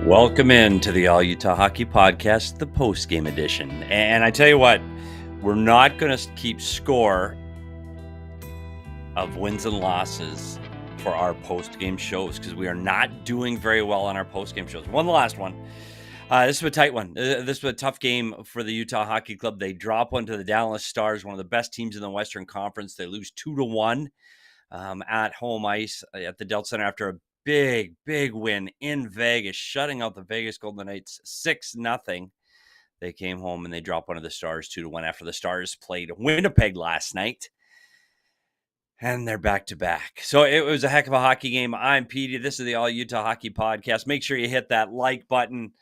Welcome in to the All Utah Hockey Podcast, the post-game edition. And I tell you what, we're not going to keep score of wins and losses for our post-game shows because we are not doing very well on our post-game shows. One last one. This was a tight one. This was a tough game for the Utah Hockey Club. They drop one to the Dallas Stars, one of the best teams in the Western Conference. They lose 2-1 at home ice at the Delt Center after a big win in Vegas, shutting out the Vegas Golden Knights 6-0. They came home and they dropped one of the Stars 2-1 after the Stars played Winnipeg last night. And they're back-to-back. So it was a heck of a hockey game. I'm Petey. This is the All Utah Hockey Podcast. Make sure you hit that like button.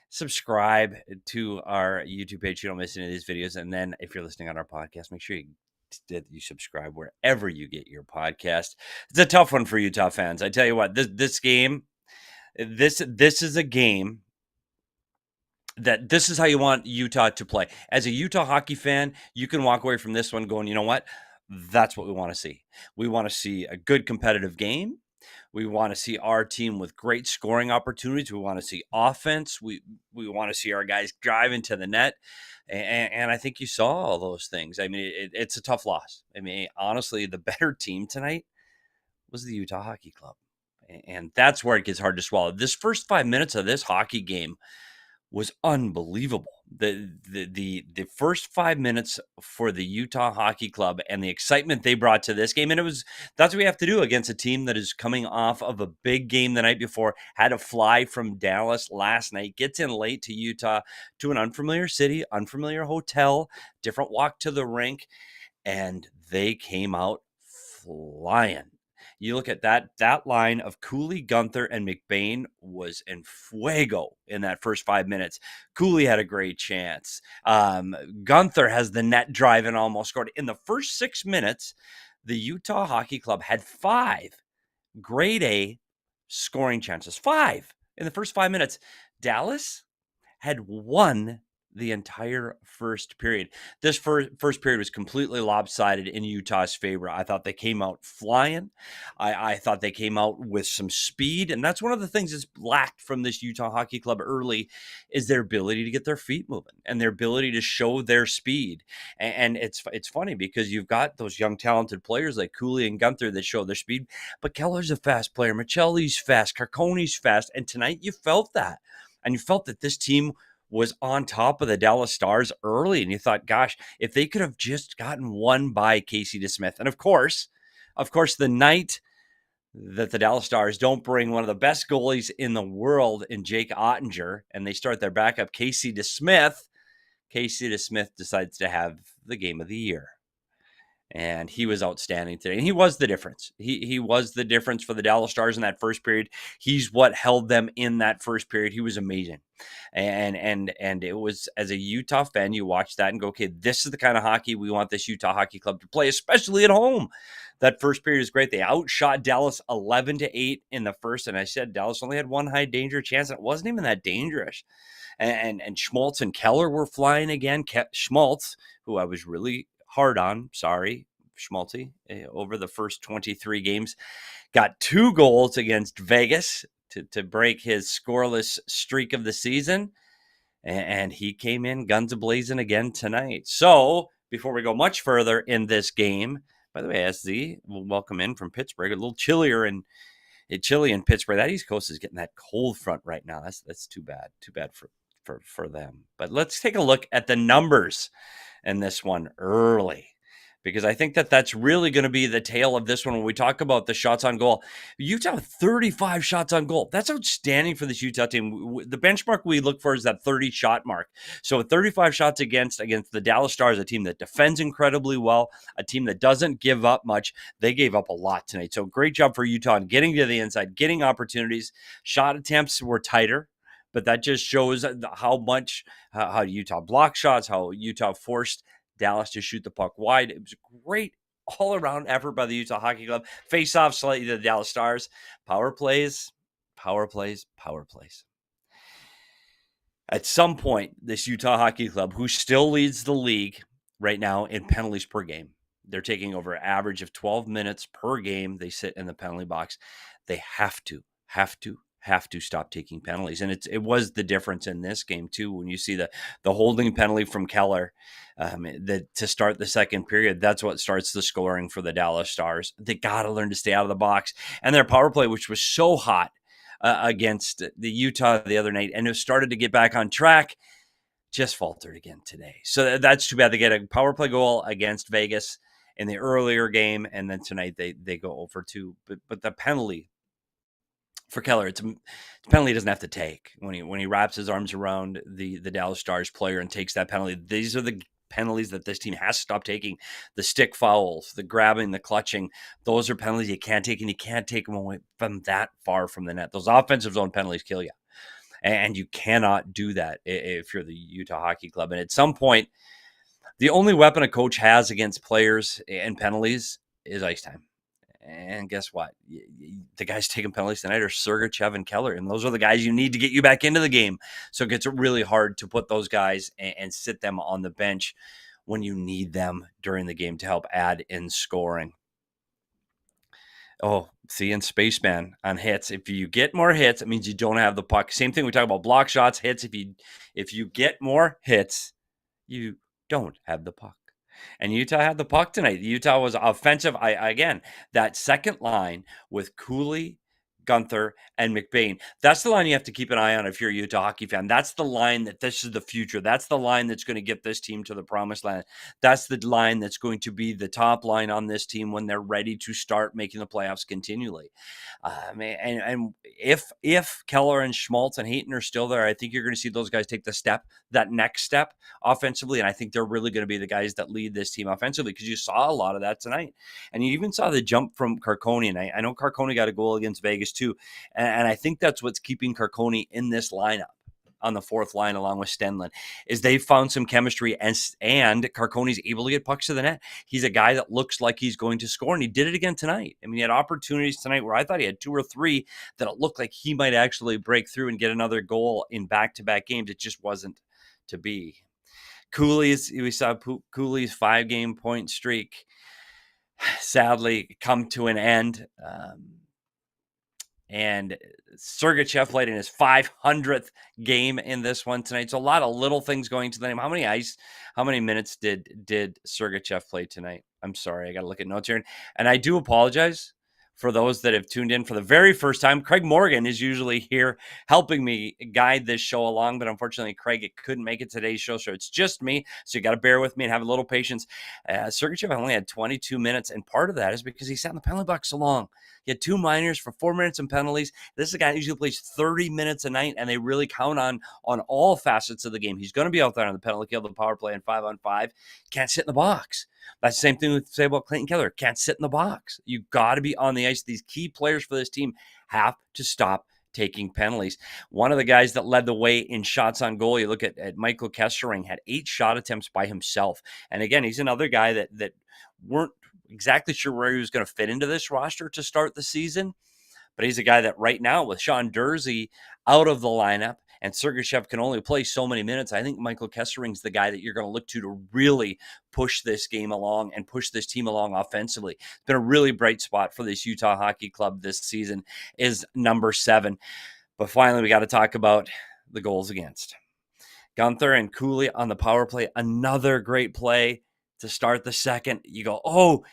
Subscribe to our YouTube page so you don't miss any of these videos. And then if you're listening on our podcast, make sure you subscribe wherever you get your podcast. It's a tough one for Utah fans. I tell you what, this game, this is a game that this is how you want Utah to play. As a Utah hockey fan, you can walk away from this one going, you know what? That's what we want to see. We want to see a good competitive game. We want to see our team with great scoring opportunities. We want to see offense. We want to see our guys drive into the net. And I think you saw all those things. I mean, it's a tough loss. I mean, honestly, the better team tonight was the Utah Hockey Club. And that's where it gets hard to swallow. This first 5 minutes of this hockey game was unbelievable. The first 5 minutes for the Utah Hockey Club and the excitement they brought to this game. And that's what we have to do against a team that is coming off of a big game the night before, had to fly from Dallas last night, gets in late to Utah, to an unfamiliar city, unfamiliar hotel, different walk to the rink, and they came out flying. You look at that line of Cooley, Gunther, and McBain was en fuego in that first 5 minutes. Cooley had a great chance. Gunther has the net drive and almost scored. In the first 6 minutes, the Utah Hockey Club had 5 grade A scoring chances. 5 in the first 5 minutes. Dallas had 1 the entire first period. This first period was completely lopsided in Utah's favor. I thought they came out flying. I thought they came out with some speed, and that's one of the things that's lacked from this Utah Hockey Club early is their ability to get their feet moving and their ability to show their speed. And it's funny because you've got those young talented players like Cooley and Gunther that show their speed, but Keller's a fast player, Michelli's fast, Carcone's fast, and tonight you felt that. And you felt that this team was on top of the Dallas Stars early. And you thought, gosh, if they could have just gotten one by Casey DeSmith. And of course, the night that the Dallas Stars don't bring one of the best goalies in the world in Jake Ottinger, and they start their backup, Casey DeSmith decides to have the game of the year. And he was outstanding today. And he was the difference. He was the difference for the Dallas Stars in that first period. He's what held them in that first period. He was amazing. And it was, as a Utah fan, you watch that and go, okay, this is the kind of hockey we want this Utah Hockey Club to play, especially at home. That first period is great. They outshot Dallas 11-8 in the first. And I said Dallas only had 1 high danger chance. And it wasn't even that dangerous. And Schmaltz and Keller were flying again. Schmaltz, who I was really hard on, sorry, Schmaltzy, over the first 23 games, got 2 goals against Vegas to break his scoreless streak of the season, and he came in guns a-blazing again tonight. So, before we go much further in this game, by the way, SZ, we'll welcome in from Pittsburgh, a little chilly in Pittsburgh. That East Coast is getting that cold front right now. That's too bad for them. But let's take a look at the numbers in this one early, because I think that that's really going to be the tale of this one when we talk about the shots on goal. Utah 35 shots on goal. That's outstanding for this Utah team. The benchmark we look for is that 30 shot mark. So 35 shots against the Dallas Stars, a team that defends incredibly well, a team that doesn't give up much. They gave up a lot tonight. So great job for Utah in getting to the inside, getting opportunities. Shot attempts were tighter, but that just shows how much how Utah blocked shots, how Utah forced Dallas to shoot the puck wide. It was a great all-around effort by the Utah Hockey Club. Face-off slightly to the Dallas Stars. Power plays. At some point, this Utah Hockey Club, who still leads the league right now in penalties per game, they're taking over an average of 12 minutes per game. They sit in the penalty box. They have to stop taking penalties. And it was the difference in this game too. When you see the holding penalty from Keller to start the second period, that's what starts the scoring for the Dallas Stars. They got to learn to stay out of the box. And their power play, which was so hot against the Utah the other night, and it started to get back on track, just faltered again today. So that's too bad. They get a power play goal against Vegas in the earlier game, and then tonight they go over 2. But the penalty for Keller, it's a penalty he doesn't have to take. When he wraps his arms around the Dallas Stars player and takes that penalty, these are the penalties that this team has to stop taking. The stick fouls, the grabbing, the clutching, those are penalties you can't take, and you can't take them away from that far from the net. Those offensive zone penalties kill you, and you cannot do that if you're the Utah Hockey Club. And at some point, the only weapon a coach has against players and penalties is ice time. And guess what? The guys taking penalties tonight are Sergachev and Keller, and those are the guys you need to get you back into the game. So it gets really hard to put those guys and sit them on the bench when you need them during the game to help add in scoring. Oh, see, in Spaceman on hits, if you get more hits, it means you don't have the puck. Same thing we talk about block shots, hits. If you get more hits, you don't have the puck. And Utah had the puck tonight. Utah was offensive. Again, that second line with Cooley, Gunther, and McBain. That's the line you have to keep an eye on if you're a Utah hockey fan. That's the line that this is the future. That's the line that's going to get this team to the promised land. That's the line that's going to be the top line on this team when they're ready to start making the playoffs continually. And if Keller and Schmaltz and Hayton are still there, I think you're going to see those guys take that next step offensively. And I think they're really going to be the guys that lead this team offensively, because you saw a lot of that tonight. And you even saw the jump from Carcone. And I know Carcone got a goal against Vegas too. And I think that's what's keeping Carcone in this lineup on the fourth line along with Stenlund, is they found some chemistry, and Carcone's able to get pucks to the net. He's a guy that looks like he's going to score, and he did it again tonight. I mean, he had opportunities tonight where I thought he had 2 or 3 that it looked like he might actually break through and get another goal in back-to-back games. It just wasn't to be. We saw Cooley's 5-game point streak sadly come to an end. And Sergachev played in his 500th game in this one tonight. So a lot of little things going to the name. How many minutes did Sergachev play tonight? I'm sorry, I got to look at notes here. And I do apologize for those that have tuned in for the very first time. Craig Morgan is usually here helping me guide this show along, but unfortunately, Craig couldn't make it today's show, so it's just me. So you got to bear with me and have a little patience. Sergachev only had 22 minutes, and part of that is because he sat in the penalty box so long. He had 2 minors for 4 minutes in penalties. This is a guy who usually plays 30 minutes a night, and they really count on all facets of the game. He's going to be out there on the penalty kill, the power play, and 5-on-5. Can't sit in the box. That's the same thing we say about Clayton Keller. Can't sit in the box. You got to be on the ice. These key players for this team have to stop taking penalties. One of the guys that led the way in shots on goal, you look at Michael Kessering, had 8 shot attempts by himself. And again, he's another guy that weren't exactly sure where he was going to fit into this roster to start the season. But he's a guy that right now, with Sean Durzi out of the lineup, and Sergachev can only play so many minutes, I think Michael Kessering's the guy that you're going to look to really push this game along and push this team along offensively. It's been a really bright spot for this Utah Hockey Club this season, is number 7. But finally, we got to talk about the goals against. Gunther and Cooley on the power play, another great play to start the second. You go, oh,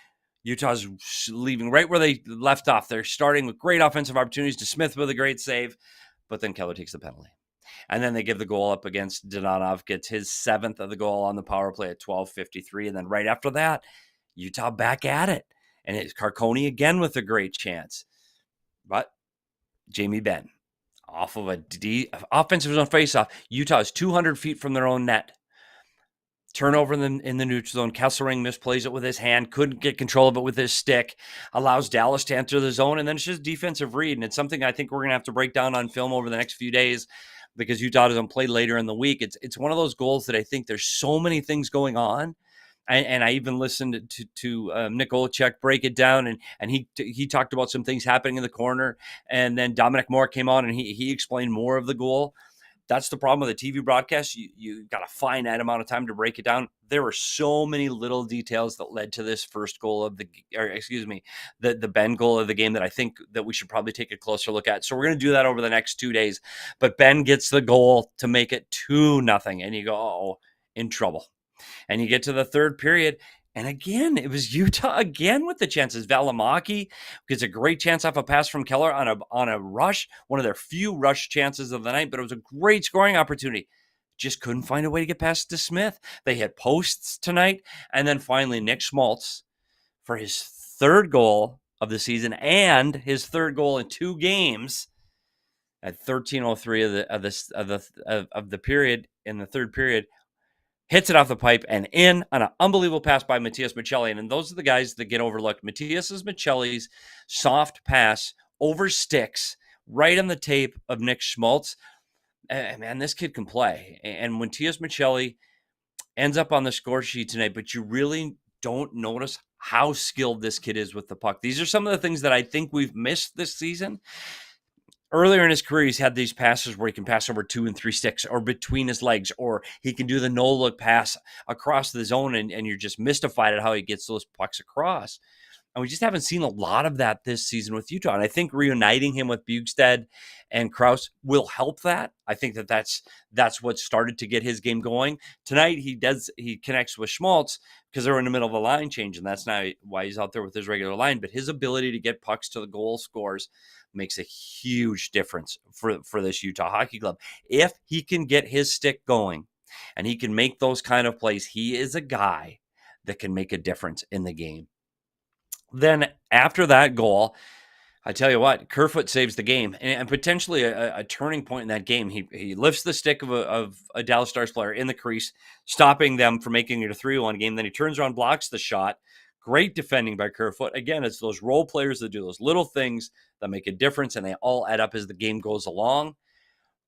Utah's leaving right where they left off. They're starting with great offensive opportunities to Smith with a great save, but then Keller takes the penalty. And then they give the goal up against Donanov, gets his 7th of the goal on the power play at 12:53. And then right after that, Utah back at it. And it's Carcone again with a great chance. But Jamie Benn, off of a offensive zone faceoff. Utah is 200 feet from their own net. Turnover in the neutral zone. Kesselring misplays it with his hand, couldn't get control of it with his stick, allows Dallas to enter the zone, and then it's just defensive read. And it's something I think we're going to have to break down on film over the next few days because Utah doesn't play later in the week. It's one of those goals that I think there's so many things going on. And I even listened to Nick Olchek break it down, and he talked about some things happening in the corner. And then Dominic Moore came on, and he explained more of the goal. That's the problem with a TV broadcast. You got a finite amount of time to break it down. There were so many little details that led to this first goal of the Ben goal of the game that I think that we should probably take a closer look at. So we're going to do that over the next 2 days. But Ben gets the goal to make it 2-0, and you go, oh, in trouble. And you get to the third period, and again, it was Utah again with the chances. Valimaki gets a great chance off a pass from Keller on a rush, one of their few rush chances of the night, but it was a great scoring opportunity. Just couldn't find a way to get past to Smith. They hit posts tonight, and then finally Nick Schmaltz for his third goal of the season and his third goal in 2 games at 13:03 of the period in the third period. Hits it off the pipe and in on an unbelievable pass by Matias Michelli. And those are the guys that get overlooked. Matias Michelli's soft pass over sticks right on the tape of Nick Schmaltz. Man, this kid can play. And when Matias Michelli ends up on the score sheet tonight, but you really don't notice how skilled this kid is with the puck. These are some of the things that I think we've missed this season. Earlier in his career, he's had these passes where he can pass over 2 and 3 sticks or between his legs, or he can do the no-look pass across the zone, and you're just mystified at how he gets those pucks across. And we just haven't seen a lot of that this season with Utah. And I think reuniting him with Bjugstad and Krause will help that. I think that's what started to get his game going. Tonight, he connects with Schmaltz because they're in the middle of a line change, and that's not why he's out there with his regular line. But his ability to get pucks to the goal scores makes a huge difference for this Utah Hockey Club. If he can get his stick going and he can make those kind of plays, he is a guy that can make a difference in the game. Then after that goal, I tell you what, Kerfoot saves the game and potentially a turning point in that game. He lifts the stick of a Dallas Stars player in the crease, stopping them from making it a 3-1 game. Then he turns around, blocks the shot. Great defending by Kerfoot. Again, it's those role players that do those little things that make a difference, and they all add up as the game goes along.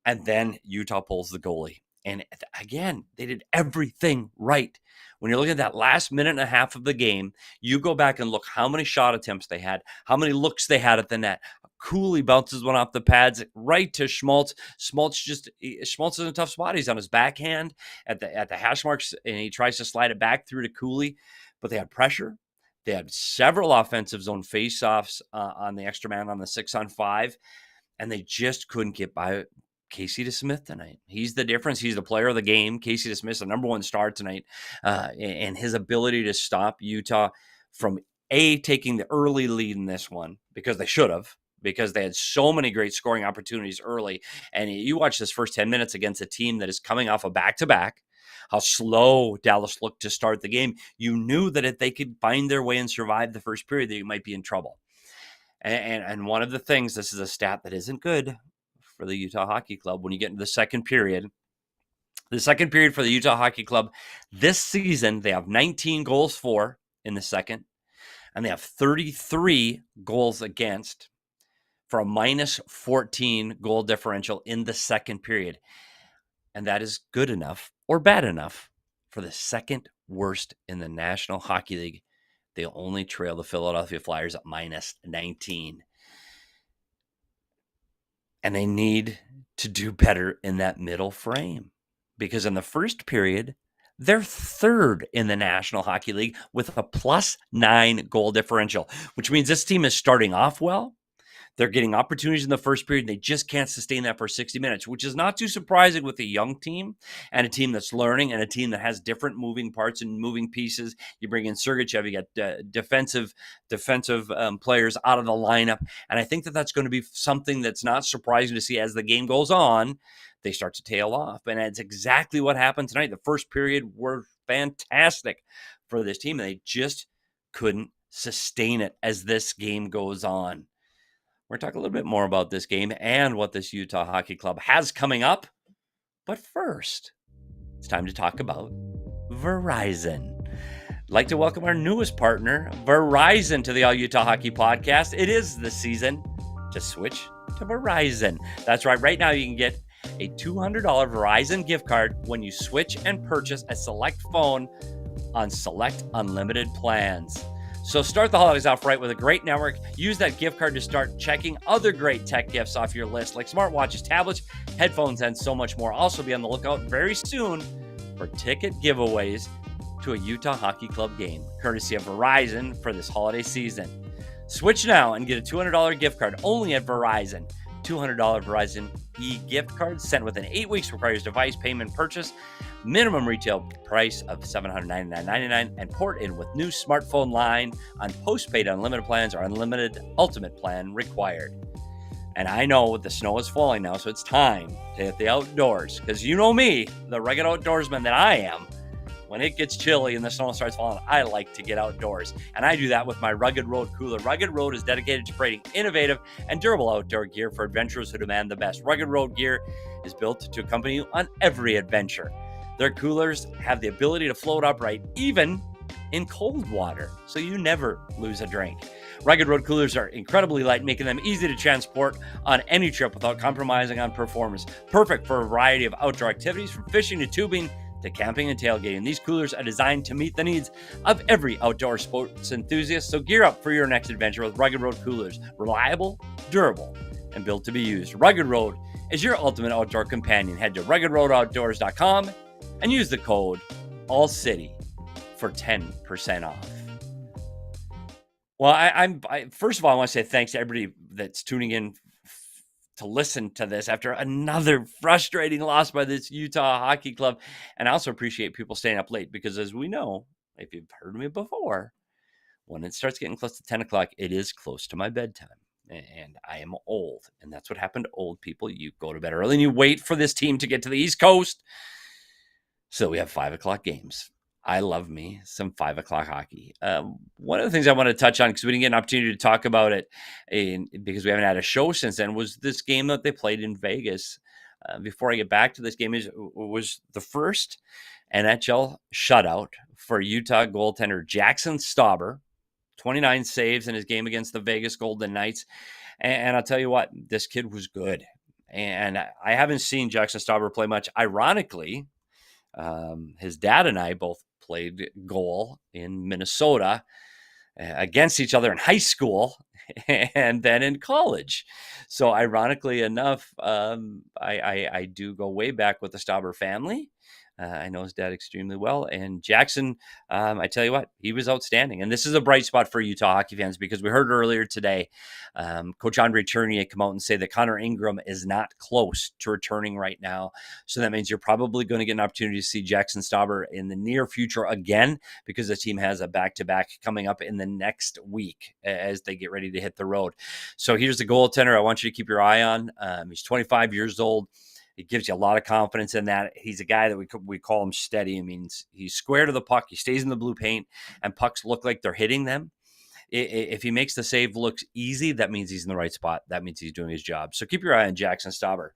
And then Utah pulls the goalie. And again, they did everything right. When you're looking at that last minute and a half of the game, you go back and look how many shot attempts they had, how many looks they had at the net. Cooley bounces one off the pads right to Schmaltz. Schmaltz is in a tough spot. He's on his backhand at the hash marks, and he tries to slide it back through to Cooley. But they had pressure. They had several offensive zone faceoffs on the extra man on the 6-on-5, and they just couldn't get by Casey DeSmith tonight. He's the difference. He's the player of the game. Casey DeSmith's the number 1 star tonight, and his ability to stop Utah from taking the early lead in this one, because they should have, because they had so many great scoring opportunities early. And you watch this first 10 minutes against a team that is coming off a back-to-back, how slow Dallas looked to start the game. You knew that if they could find their way and survive the first period, they might be in trouble. And one of the things, this is a stat that isn't good for the Utah Hockey Club, when you get into the second period for the Utah Hockey Club this season, they have 19 goals for in the second, and they have 33 goals against for a minus 14 goal differential in the second period. And that is good enough or bad enough for the second worst in the National Hockey League. They only trail the Philadelphia Flyers at minus 19. And they need to do better in that middle frame, because in the first period, they're third in the National Hockey League with a +9 goal differential, which means this team is starting off well. They're getting opportunities in the first period, and they just can't sustain that for 60 minutes, which is not too surprising with a young team and a team that's learning and a team that has different moving parts and moving pieces. You bring in Sergachev, you got defensive players out of the lineup, and I think that that's going to be something that's not surprising to see as the game goes on. They start to tail off, and that's exactly what happened tonight. The first period were fantastic for this team, and they just couldn't sustain it as this game goes on. We're talking a little bit more about this game and what this Utah Hockey Club has coming up. But first, it's time to talk about Verizon. I'd like to welcome our newest partner, Verizon, to the All Utah Hockey Podcast. It is the season to switch to Verizon. That's right. Right now, you can get a $200 Verizon gift card when you switch and purchase a select phone on select unlimited plans. So start the holidays off right with a great network. Use that gift card to start checking other great tech gifts off your list, like smartwatches, tablets, headphones, and so much more. Also be on the lookout very soon for ticket giveaways to a Utah Hockey Club game, courtesy of Verizon for this holiday season. Switch now and get a $200 gift card only at Verizon. $200 Verizon e-gift card sent within 8 weeks requires device payment purchase, minimum retail price of $799.99, and port in with new smartphone line on postpaid unlimited plans or unlimited ultimate plan required. And I know the snow is falling now, so it's time to hit the outdoors, because you know me, the rugged outdoorsman that I am. When it gets chilly and the snow starts falling, I like to get outdoors. And I do that with my Rugged Road cooler. Rugged Road is dedicated to creating innovative and durable outdoor gear for adventurers who demand the best. Rugged Road gear is built to accompany you on every adventure. Their coolers have the ability to float upright even in cold water, so you never lose a drink. Rugged Road coolers are incredibly light, making them easy to transport on any trip without compromising on performance. Perfect for a variety of outdoor activities, from fishing to tubing to camping and tailgating. These coolers are designed to meet the needs of every outdoor sports enthusiast, so gear up for your next adventure with Rugged Road coolers. Reliable, durable, and built to be used. Rugged Road is your ultimate outdoor companion. Head to ruggedroadoutdoors.com and use the code ALLCITY for 10% off. Well, I first of all, I want to say thanks to everybody that's tuning in to listen to this after another frustrating loss by this Utah Hockey Club. And I also appreciate people staying up late, because as we know, if you've heard me before, when it starts getting close to 10 o'clock, it is close to my bedtime. And I am old. And that's what happened to old people. You go to bed early and you wait for this team to get to the East Coast. So we have 5 o'clock games. I love me some 5 o'clock hockey. One of the things I want to touch on, because we didn't get an opportunity to talk about it because we haven't had a show since then, was this game that they played in Vegas. Before I get back to this game, was the first NHL shutout for Utah goaltender Jaxson Stauber, 29 saves in his game against the Vegas Golden Knights. And I'll tell you what, this kid was good. And I haven't seen Jaxson Stauber play much. Ironically, his dad and I both played goal in Minnesota against each other in high school and then in college. So ironically enough, I do go way back with the Stauber family. I know his dad extremely well. And Jaxson, I tell you what, he was outstanding. And this is a bright spot for Utah hockey fans, because we heard earlier today, Coach Andre Tournier come out and say that Connor Ingram is not close to returning right now. So that means you're probably going to get an opportunity to see Jaxson Stauber in the near future again, because the team has a back-to-back coming up in the next week as they get ready to hit the road. So here's the goaltender I want you to keep your eye on. He's 25 years old. It gives you a lot of confidence in that. He's a guy that we call him steady. It means he's square to the puck. He stays in the blue paint, and pucks look like they're hitting them. If he makes the save look easy, that means he's in the right spot. That means he's doing his job. So keep your eye on Jaxson Stauber.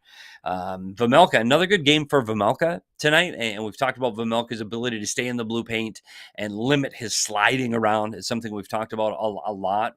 Vejmelka, another good game for Vejmelka tonight. And we've talked about Vejmelka's ability to stay in the blue paint and limit his sliding around. It's something we've talked about a lot.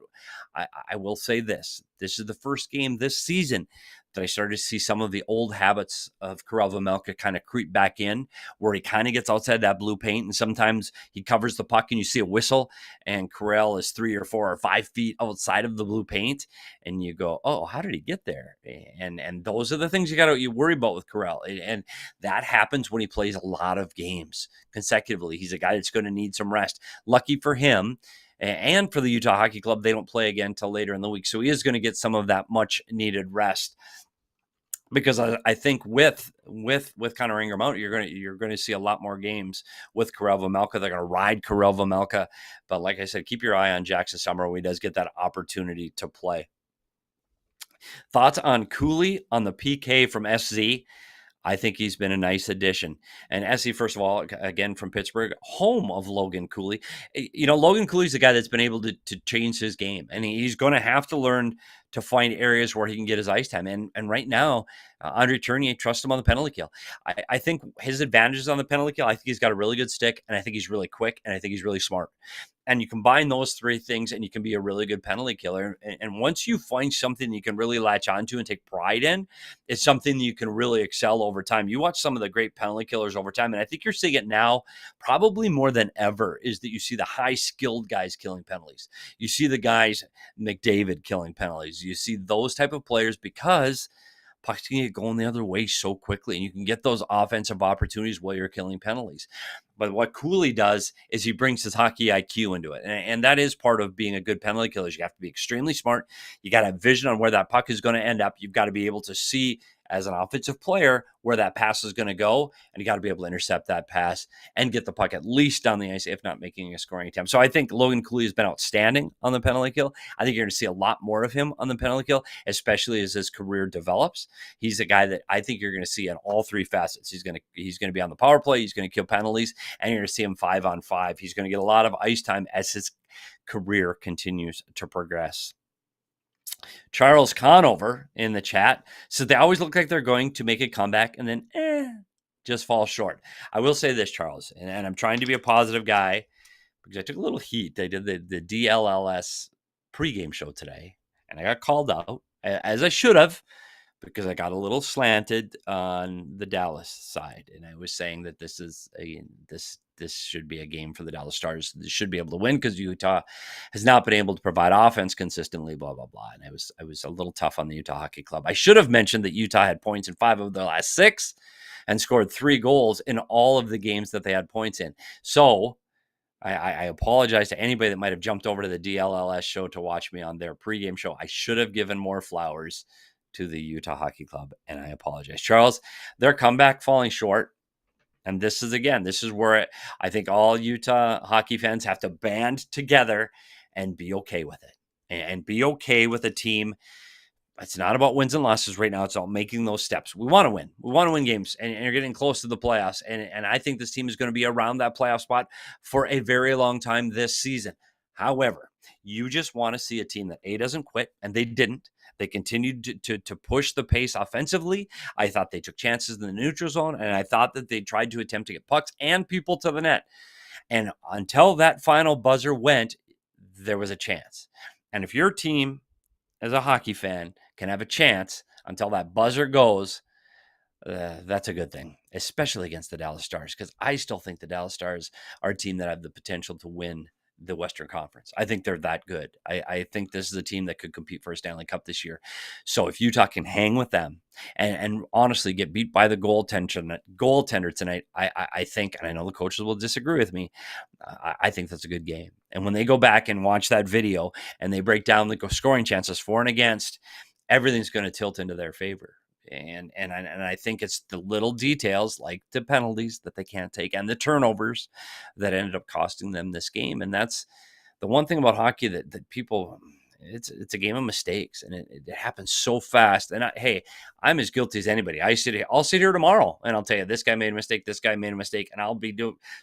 I will say this. This is the first game this season that I started to see some of the old habits of Karel Vejmelka kind of creep back in, where he kind of gets outside that blue paint, and sometimes he covers the puck and you see a whistle, and Karel is 3 or 4 or 5 feet outside of the blue paint, and you go, oh, how did he get there? And those are the things you worry about with Karel, and that happens when he plays a lot of games consecutively. He's a guy that's going to need some rest. Lucky for him, and for the Utah Hockey Club, they don't play again till later in the week, so he is going to get some of that much needed rest. Because I think with Connor Ingram out, you're going to see a lot more games with Karel Vejmelka. They're going to ride Karel Vejmelka, but like I said, keep your eye on Jaxson Stauber when he does get that opportunity to play. Thoughts on Cooley on the PK from SZ? I think he's been a nice addition. And Essie, first of all, again from Pittsburgh, home of Logan Cooley. Logan Cooley's the guy that's been able to change his game, and he's going to have to learn to find areas where he can get his ice time. And right now, Andre Tournier trusts him on the penalty kill. I think his advantages on the penalty kill, I think he's got a really good stick, and I think he's really quick, and I think he's really smart. And you combine those three things and you can be a really good penalty killer. And once you find something you can really latch onto and take pride in, it's something you can really excel over time. You watch some of the great penalty killers over time, and I think you're seeing it now probably more than ever, is that you see the high-skilled guys killing penalties. You see the guys, McDavid, killing penalties. You see those type of players because pucks can get going the other way so quickly, and you can get those offensive opportunities while you're killing penalties. But what Cooley does is he brings his hockey IQ into it. And that is part of being a good penalty killer. You have to be extremely smart. You got to have vision on where that puck is going to end up. You've got to be able to see as an offensive player where that pass is going to go, and you got to be able to intercept that pass and get the puck at least down the ice, if not making a scoring attempt. So I think Logan Cooley has been outstanding on the penalty kill. I think you're going to see a lot more of him on the penalty kill, especially as his career develops. He's a guy that I think you're going to see in all three facets. He's going to be on the power play, he's going to kill penalties, and you're going to see him 5-on-5. He's going to get a lot of ice time as his career continues to progress. Charles Conover in the chat said they always look like they're going to make a comeback and then just fall short. I will say this, Charles, and I'm trying to be a positive guy because I took a little heat. They did the DLLS pregame show today, and I got called out, as I should have, because I got a little slanted on the Dallas side, and I was saying that this should be a game for the Dallas Stars. They should be able to win because Utah has not been able to provide offense consistently, blah, blah, blah. And I was a little tough on the Utah Hockey Club. I should have mentioned that Utah had points in 5 of their last 6 and scored 3 goals in all of the games that they had points in. So I apologize to anybody that might have jumped over to the DLLS show to watch me on their pregame show. I should have given more flowers to the Utah Hockey Club, and I apologize. Charles, their comeback falling short. And this is where I think all Utah hockey fans have to band together and be okay with it. And be okay with a team. It's not about wins and losses right now. It's about making those steps. We want to win. We want to win games, and you're getting close to the playoffs. And I think this team is going to be around that playoff spot for a very long time this season. However, you just want to see a team that doesn't quit, and they didn't. They continued to push the pace offensively. I thought they took chances in the neutral zone, and I thought that they tried to attempt to get pucks and people to the net. And until that final buzzer went, there was a chance. And if your team, as a hockey fan, can have a chance until that buzzer goes, that's a good thing, especially against the Dallas Stars, because I still think the Dallas Stars are a team that have the potential to win the Western Conference. I think they're that good. I think this is a team that could compete for a Stanley Cup this year. So if Utah can hang with them and honestly get beat by the goaltender tonight, I think, and I know the coaches will disagree with me, I think that's a good game. And when they go back and watch that video and they break down the scoring chances for and against, everything's going to tilt into their favor. And I think it's the little details like the penalties that they can't take and the turnovers that ended up costing them this game. And that's the one thing about hockey that people, it's a game of mistakes, and it happens so fast. And I'm as guilty as anybody. I'll sit here tomorrow and I'll tell you, this guy made a mistake, this guy made a mistake, and I'll be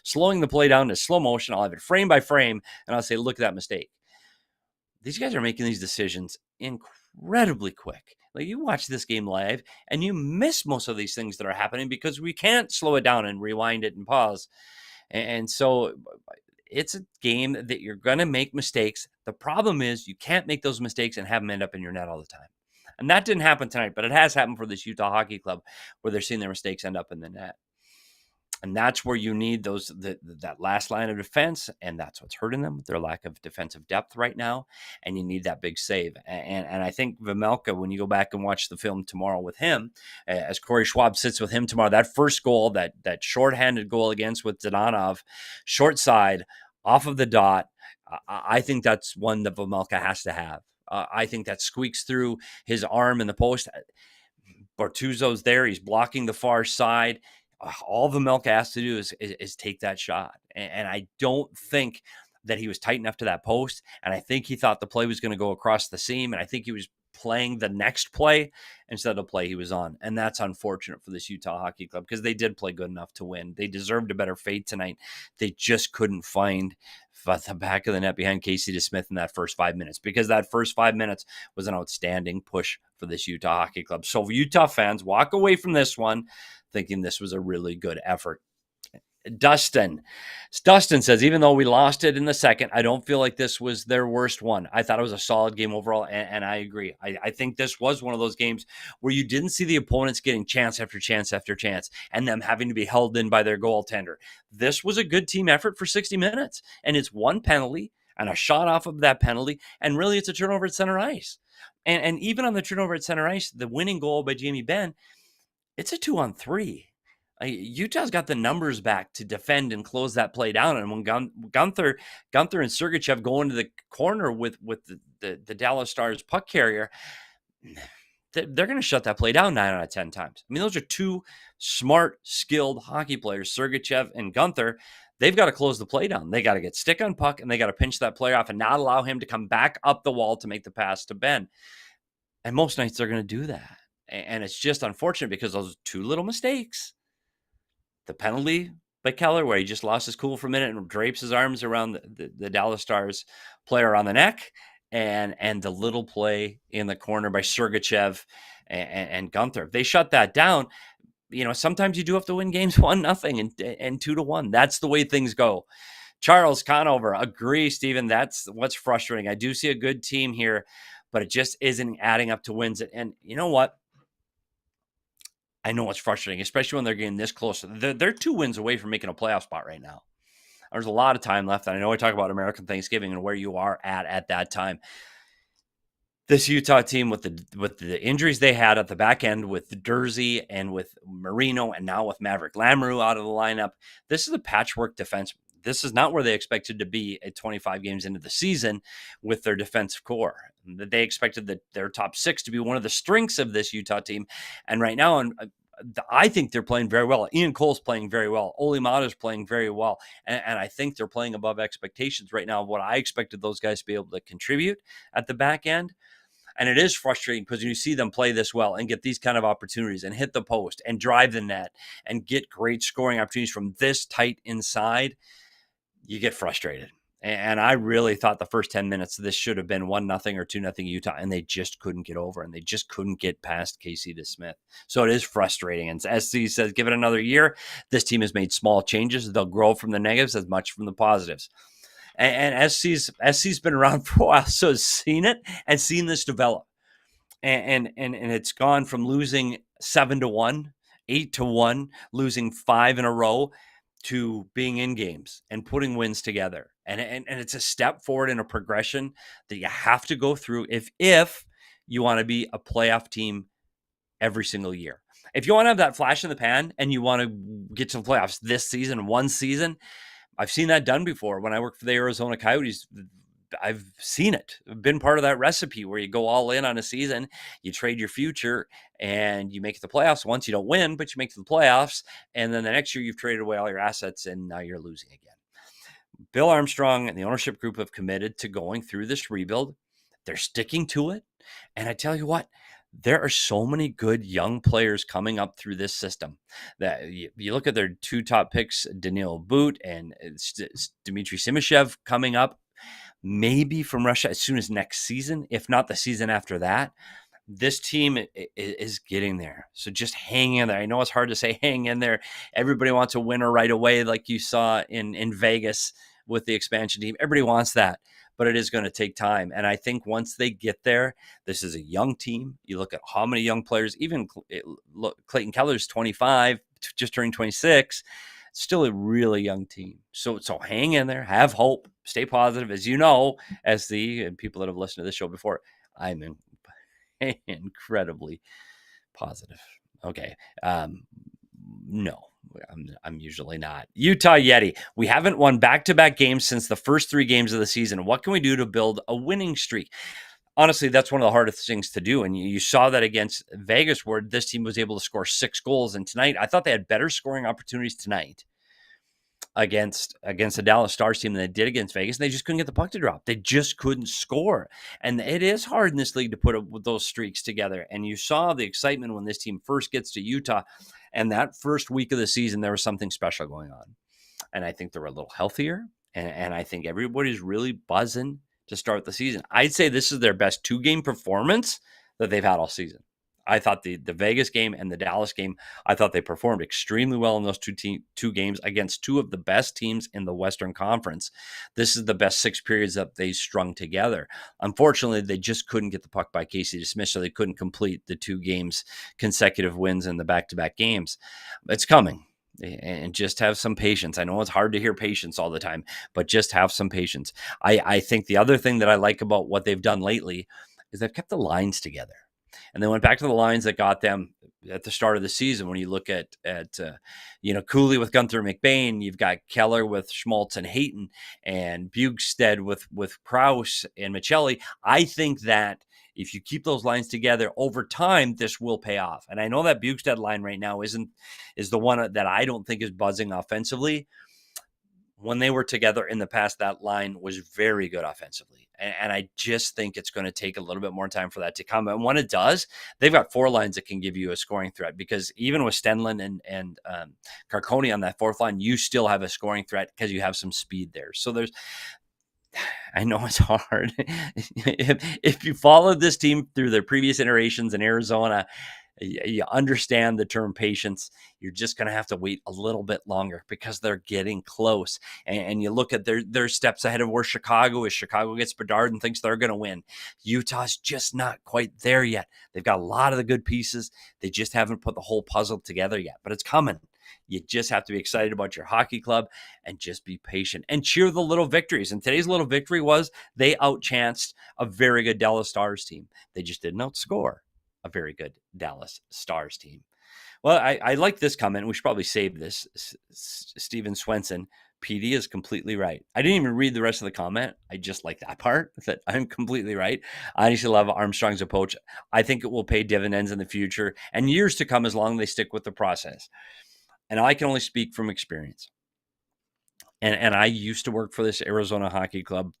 slowing the play down to slow motion. I'll have it frame by frame, and I'll say, look at that mistake. These guys are making these decisions incredibly quick. Like, you watch this game live and you miss most of these things that are happening because we can't slow it down and rewind it and pause. And so it's a game that you're going to make mistakes. The problem is you can't make those mistakes and have them end up in your net all the time. And that didn't happen tonight, but it has happened for this Utah Hockey Club where they're seeing their mistakes end up in the net. And that's where you need that last line of defense, and that's what's hurting them, their lack of defensive depth right now. And you need that big save. And I think Vejmelka, when you go back and watch the film tomorrow with him, as Corey Schwab sits with him tomorrow, that first goal, that shorthanded goal against with Danonov, short side, off of the dot, I think that's one that Vejmelka has to have. I think that squeaks through his arm in the post. Bortuzzo's there. He's blocking the far side. All Vejmelka has to do is take that shot. And I don't think that he was tight enough to that post. And I think he thought the play was going to go across the seam. And I think he was playing the next play instead of the play he was on. And that's unfortunate for this Utah Hockey Club because they did play good enough to win. They deserved a better fate tonight. They just couldn't find the back of the net behind Casey DeSmith in that first 5 minutes, because that first 5 minutes was an outstanding push for this Utah Hockey Club. So Utah fans, walk away from this one thinking this was a really good effort. Dustin says, even though we lost it in the second, I don't feel like this was their worst one. I thought it was a solid game overall, and I agree. I think this was one of those games where you didn't see the opponents getting chance after chance after chance and them having to be held in by their goaltender. This was a good team effort for 60 minutes, and it's one penalty and a shot off of that penalty, and really it's a turnover at center ice. And even on the turnover at center ice, the winning goal by Jamie Benn, it's a 2-on-3. Utah's got the numbers back to defend and close that play down. And when Gunther and Sergachev go into the corner with the Dallas Stars puck carrier, they're going to shut that play down 9 out of 10 times. I mean, those are two smart, skilled hockey players, Sergachev and Gunther. They've got to close the play down. They got to get stick on puck, and they got to pinch that player off and not allow him to come back up the wall to make the pass to Ben. And most nights they're going to do that. And it's just unfortunate because those two little mistakes, the penalty by Keller where he just lost his cool for a minute and drapes his arms around the Dallas Stars player on the neck, and the little play in the corner by Sergachev and Gunther. If they shut that down, sometimes you do have to win games 1-0 and 2-1. That's the way things go. Charles Conover, agree, Stephen. That's what's frustrating. I do see a good team here, but it just isn't adding up to wins. And you know what? I know it's frustrating, especially when they're getting this close. They're 2 wins away from making a playoff spot right now. There's a lot of time left. And I know I talk about American Thanksgiving and where you are at that time. This Utah team with the injuries they had at the back end with Dursey and with Marino and now with Maverick Lamoureux out of the lineup, this is a patchwork defense. This is not where they expected to be at 25 games into the season with their defensive core. They expected their top 6 to be one of the strengths of this Utah team. And right now, I think they're playing very well. Ian Cole's playing very well. Oli Mata's playing very well. And I think they're playing above expectations right now of what I expected those guys to be able to contribute at the back end. And it is frustrating because when you see them play this well and get these kind of opportunities and hit the post and drive the net and get great scoring opportunities from this tight inside, you get frustrated. And I really thought the first 10 minutes, this should have been 1-0 or 2-0 Utah, and they just couldn't get over, and they just couldn't get past Casey DeSmith. So it is frustrating. And as SC says, give it another year. This team has made small changes. They'll grow from the negatives as much from the positives. And SC's been around for a while, so has seen it and seen this develop. And it's gone from losing 7-1, 8-1, losing 5 in a row, to being in games and putting wins together. And it's a step forward in a progression that you have to go through if you want to be a playoff team every single year. If you want to have that flash in the pan and you want to get to the playoffs this season, one season, I've seen that done before. When I worked for the Arizona Coyotes, I've seen it. I've been part of that recipe where you go all in on a season, you trade your future, and you make it to the playoffs. Once you don't win, but you make it to the playoffs, and then the next year you've traded away all your assets, and now you're losing again. Bill Armstrong and the ownership group have committed to going through this rebuild. They're sticking to it. And I tell you what, there are so many good young players coming up through this system that you look at their 2 top picks, Daniil Boot and Dmitry Simashev coming up, maybe from Russia as soon as next season, if not the season after that. This team is getting there. So just hang in there. I know it's hard to say hang in there. Everybody wants a winner right away, like you saw in Vegas with the expansion team. Everybody wants that, but it is going to take time. And I think once they get there, this is a young team. You look at how many young players, even Clayton Keller's 25, just turning 26, still a really young team. So hang in there, have hope, stay positive. As you know, as the people that have listened to this show before, I'm incredibly positive. Okay. No, I'm usually not. Utah Yeti. We haven't won back-to-back games since the first 3 games of the season. What can we do to build a winning streak? Honestly, that's one of the hardest things to do. And you saw that against Vegas, where this team was able to score 6 goals. And tonight, I thought they had better scoring opportunities tonight against the Dallas Stars team than they did against Vegas, and they just couldn't get the puck to drop. They just couldn't score. And it is hard in this league to put those streaks together. And you saw the excitement when this team first gets to Utah, and that first week of the season, there was something special going on. And I think they were a little healthier, and I think everybody's really buzzing to start the season. I'd say this is their best 2-game performance that they've had all season. I thought the Vegas game and the Dallas game, I thought they performed extremely well in those two games against two of the best teams in the Western Conference. This is the best 6 periods that they strung together. Unfortunately, they just couldn't get the puck by Casey DeSmith, so they couldn't complete the 2 games consecutive wins in the back-to-back games. It's coming. And just have some patience. I know it's hard to hear patience all the time, but just have some patience. I think the other thing that I like about what they've done lately is they've kept the lines together. And they went back to the lines that got them at the start of the season. When you look at Cooley with Gunther McBain, you've got Keller with Schmaltz and Hayton, and Bugstead with Krause and Michelli. I think that if you keep those lines together over time, this will pay off. And I know that Bugstead line right now is the one that I don't think is buzzing offensively. When they were together in the past, that line was very good offensively. And I just think it's going to take a little bit more time for that to come. And when it does, they've got 4 lines that can give you a scoring threat, because even with Stenlund and Carconi on that 4th line, you still have a scoring threat because you have some speed there. So I know it's hard. If you followed this team through their previous iterations in Arizona, you understand the term patience. You're just going to have to wait a little bit longer because they're getting close. And you look at their steps ahead of where Chicago is. Chicago gets Bedard and thinks they're going to win. Utah's just not quite there yet. They've got a lot of the good pieces. They just haven't put the whole puzzle together yet, but it's coming. You just have to be excited about your hockey club and just be patient and cheer the little victories. And today's little victory was they outchanced a very good Dallas Stars team. They just didn't outscore a very good Dallas Stars team. Well, I like this comment. We should probably save this. Steven Swenson, PD is completely right. I didn't even read the rest of the comment. I just like that part, that I'm completely right. I honestly love Armstrong's approach. I think it will pay dividends in the future and years to come as long as they stick with the process. And I can only speak from experience. And I used to work for this Arizona Hockey Club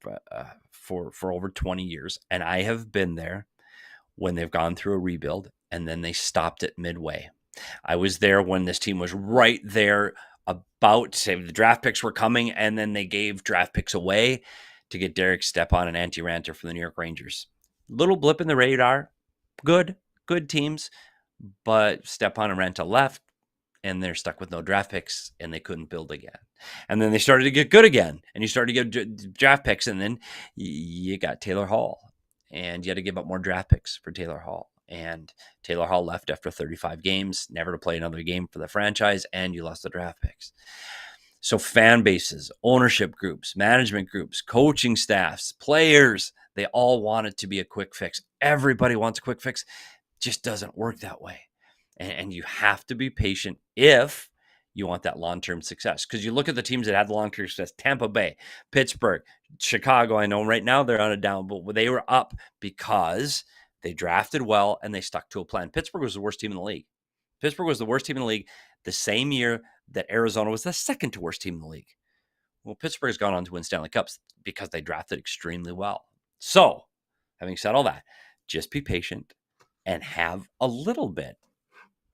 for over 20 years. And I have been there when they've gone through a rebuild and then they stopped it midway. I was there when this team was right there about, say, the draft picks were coming, and then they gave draft picks away to get Derek Stepan and Antti Raanta from the New York Rangers. Little blip in the radar. Good teams, but Stepan and Raanta left, and they're stuck with no draft picks, and they couldn't build again. And then they started to get good again, and you started to get draft picks, and then you got Taylor Hall. And you had to give up more draft picks for Taylor Hall. And Taylor Hall left after 35 games, never to play another game for the franchise, and you lost the draft picks. So fan bases, ownership groups, management groups, coaching staffs, players, they all want it to be a quick fix. Everybody wants a quick fix. Just doesn't work that way. And you have to be patient if you want that long-term success. Because you look at the teams that had the long-term success: Tampa Bay, Pittsburgh, Chicago. I know right now they're on a down, but they were up because they drafted well and they stuck to a plan. Pittsburgh was the worst team in the league. Pittsburgh was the worst team in the league the same year that Arizona was the second to worst team in the league. Well, Pittsburgh's gone on to win Stanley Cups because they drafted extremely well. So, having said all that, just be patient and have a little bit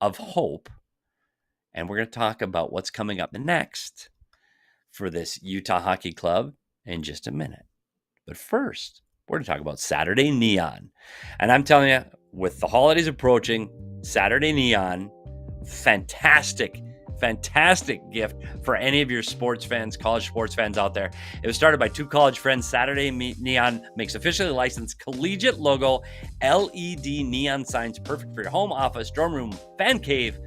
of hope. And we're going to talk about what's coming up next for this Utah Hockey Club in just a minute. But first, we're going to talk about Saturday Neon. And I'm telling you, with the holidays approaching, Saturday Neon, fantastic gift for any of your sports fans, college sports fans out there. It was started by 2 college friends. Saturday Neon makes officially licensed collegiate logo LED neon signs, perfect for your home, office, dorm room, fan cave,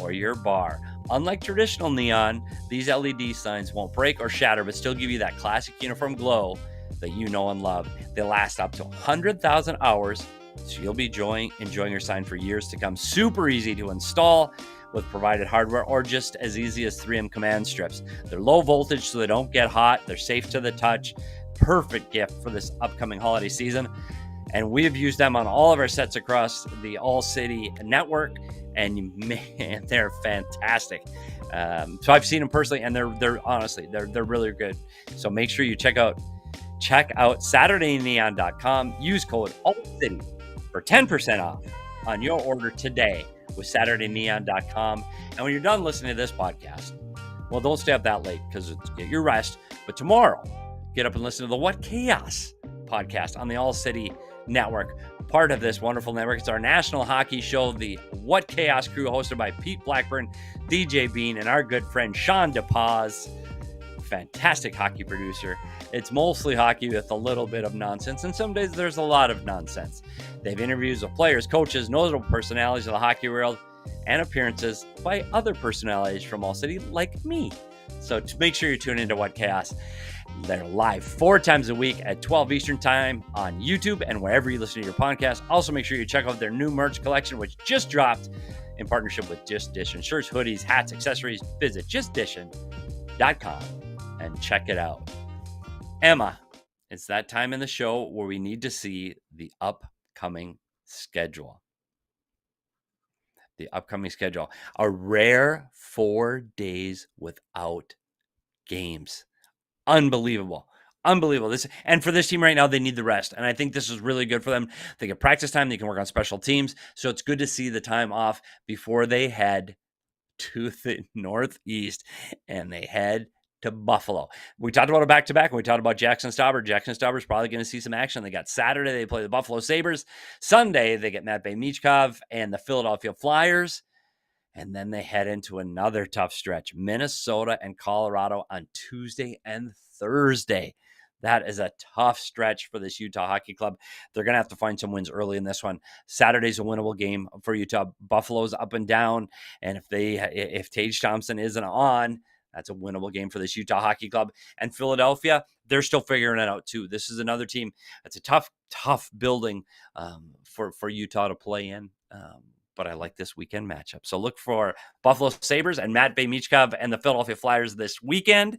or your bar. Unlike traditional neon, these LED signs won't break or shatter, but still give you that classic uniform glow that you know and love. They last up to 100,000 hours, so you'll be enjoying your sign for years to come. Super easy to install with provided hardware, or just as easy as 3M command strips. They're low voltage, so they don't get hot. They're safe to the touch. Perfect gift for this upcoming holiday season. And we have used them on all of our sets across the ALLCITY network. And man, they're fantastic. So I've seen them personally, and they're honestly they're really good. So make sure you check out SaturdayNeon.com. Use code ALLCITY for 10% off on your order today with SaturdayNeon.com. And when you're done listening to this podcast, well, don't stay up that late because get your rest. But tomorrow, get up and listen to the What Chaos podcast on the All City Network. Part of this wonderful network. It's our national hockey show, the What Chaos crew, hosted by Pete Blackburn, DJ Bean, and our good friend Sean DePaz. Fantastic hockey producer. It's mostly hockey with a little bit of nonsense, and some days there's a lot of nonsense. They have interviews with players, coaches, notable personalities of the hockey world, and appearances by other personalities from All City like me. So make sure you tune into What Chaos. They're live 4 times a week at 12 Eastern Time on YouTube and wherever you listen to your podcast. Also, make sure you check out their new merch collection, which just dropped in partnership with Just Dishin. Shirts, hoodies, hats, accessories. Visit justdishin.com and check it out. Emma, it's that time in the show where we need to see the upcoming schedule. The upcoming schedule. A rare 4 days without games. Unbelievable. And for this team right now, they need the rest. And I think this is really good for them. They get practice time. They can work on special teams. So it's good to see the time off before they head to the Northeast and they head to Buffalo. We talked about a back-to-back when we talked about Jaxson Stauber. Jaxson Stauber is probably going to see some action. They got Saturday, they play the Buffalo Sabres. Sunday, they get Matt Vejmelka and the Philadelphia Flyers. And then they head into another tough stretch, Minnesota and Colorado on Tuesday and Thursday. That is a tough stretch for this Utah Hockey Club. They're going to have to find some wins early in this one. Saturday's a winnable game for Utah. Buffalo's up and down. And if Tage Thompson isn't on, that's a winnable game for this Utah Hockey Club. And Philadelphia, they're still figuring it out too. This is another team. It's a tough building for Utah to play in. But I like this weekend matchup. So look for Buffalo Sabres and Matt Vejmelka and the Philadelphia Flyers this weekend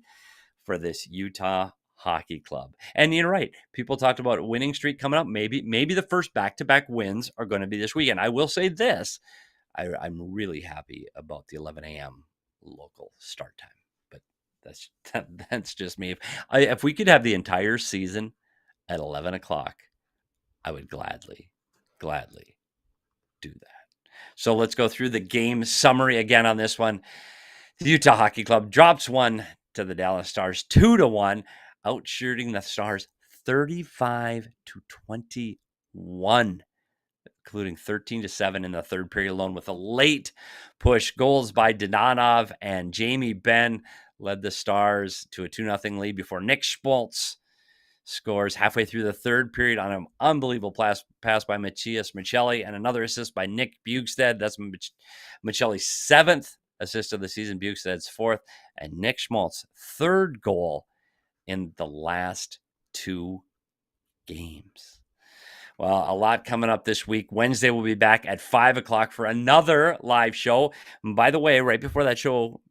for this Utah Hockey Club. And you're right. People talked about a winning streak coming up. Maybe the first back-to-back wins are going to be this weekend. I will say this. I'm really happy about the 11 a.m. local start time. But that's just me. If we could have the entire season at 11 o'clock, I would gladly do that. So let's go through the game summary again on this one. The Utah Hockey Club drops one to the Dallas Stars 2-1, outshooting the Stars 35-21, including 13-7 in the third period alone, with a late push. Goals by Dadonov and Jamie Benn led the Stars to a 2-0 lead before Nick Schmaltz scores halfway through the third period on an unbelievable pass by Matthias Michelli and another assist by Nick Bjugstad. That's Michelli's 7th assist of the season, Bjugstad's 4th, and Nick Schmaltz's 3rd goal in the last 2 games. Well, a lot coming up this week. Wednesday, we'll be back at 5 o'clock for another live show. And by the way, right before that show,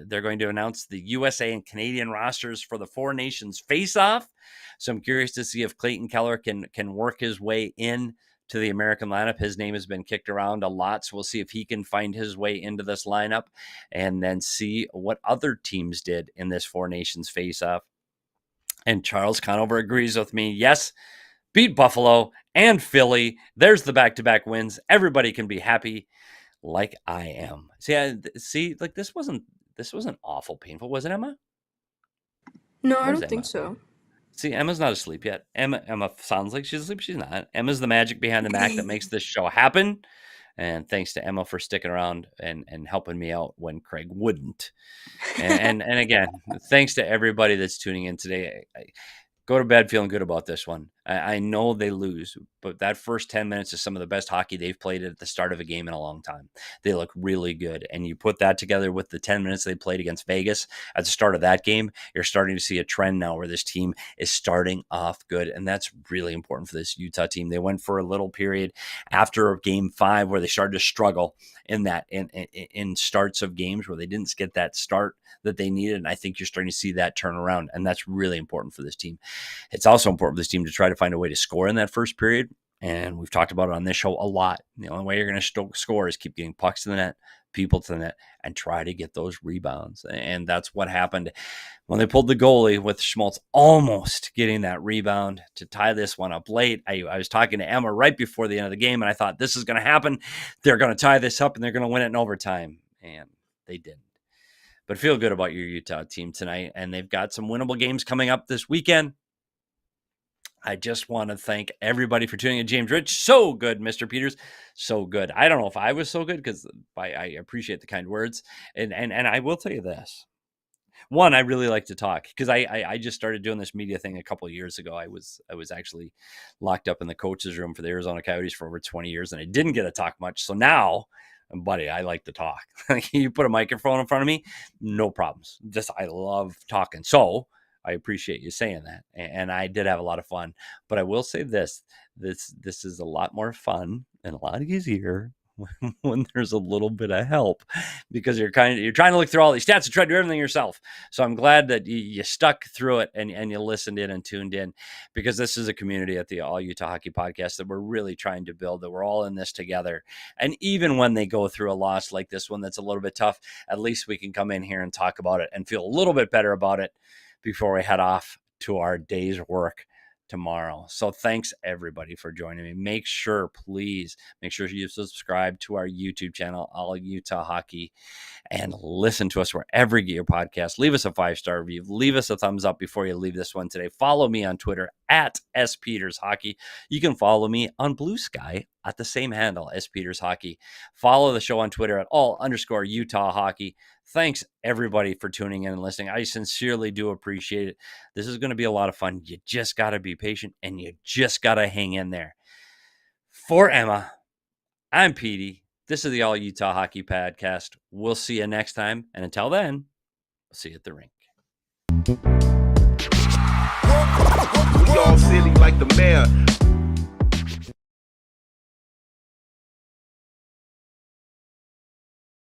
they're going to announce the USA and Canadian rosters for the Four Nations face-off. So I'm curious to see if Clayton Keller can work his way in to the American lineup. His name has been kicked around a lot, so we'll see if he can find his way into this lineup and then see what other teams did in this Four Nations face-off. And Charles Conover agrees with me. Yes, beat Buffalo and Philly. There's the back-to-back wins. Everybody can be happy like I am. See, like this wasn't awful painful, was it, Emma? No, I don't think so. See, Emma's not asleep yet. Emma sounds like she's asleep. She's not. Emma's the magic behind the Mac that makes this show happen. And thanks to Emma for sticking around and helping me out when Craig wouldn't. And again, thanks to everybody that's tuning in today. I go to bed feeling good about this one. I know they lose, but that first 10 minutes is some of the best hockey they've played at the start of a game in a long time. They look really good. And you put that together with the 10 minutes they played against Vegas at the start of that game, you're starting to see a trend now where this team is starting off good. And that's really important for this Utah team. They went for a little period after game 5 where they started to struggle in starts of games where they didn't get that start that they needed. And I think you're starting to see that turn around. And that's really important for this team. It's also important for this team to try to find a way to score in that first period. And we've talked about it on this show a lot. The only way you're going to score is keep getting pucks to the net, people to the net and try to get those rebounds. And that's what happened when they pulled the goalie, with Schmaltz almost getting that rebound to tie this one up late. I was talking to Emma right before the end of the game, and I thought, this is going to happen. They're going to tie this up, and they're going to win it in overtime. And they didn't. But feel good about your Utah team tonight, and they've got some winnable games coming up this weekend. I just want to thank everybody for tuning in. James Rich, so good, Mr. Peters, so good. I don't know if I was so good, because I appreciate the kind words. And I will tell you this. One, I really like to talk, because I just started doing this media thing a couple of years ago. I was actually locked up in the coach's room for the Arizona Coyotes for over 20 years, and I didn't get to talk much. So now, buddy, I like to talk. You put a microphone in front of me, no problems. I love talking. So I appreciate you saying that. And I did have a lot of fun. But I will say this is a lot more fun and a lot easier when there's a little bit of help, because you're trying to look through all these stats and try to do everything yourself. So I'm glad that you stuck through it and you listened in and tuned in, because this is a community at the All Utah Hockey Podcast that we're really trying to build, that we're all in this together. And even when they go through a loss like this one that's a little bit tough, at least we can come in here and talk about it and feel a little bit better about it before we head off to our day's work tomorrow. So thanks everybody for joining me. Please make sure you subscribe to our YouTube channel, All Utah Hockey, and listen to us wherever you get your podcast. Leave us a 5-star review. Leave us a thumbs up before you leave this one today. Follow me on Twitter at @SPetersHockey. You can follow me on Blue Sky at the same handle, @SPetersHockey. Follow the show on Twitter at @all_Utah Hockey. Thanks everybody for tuning in and listening. I sincerely do appreciate it. This is going to be a lot of fun. You just got to be patient, and you just got to hang in there. For Emma, I'm Petey. This is the All Utah Hockey Podcast. We'll see you next time. And until then, we'll see you at the rink. We all silly like the mayor.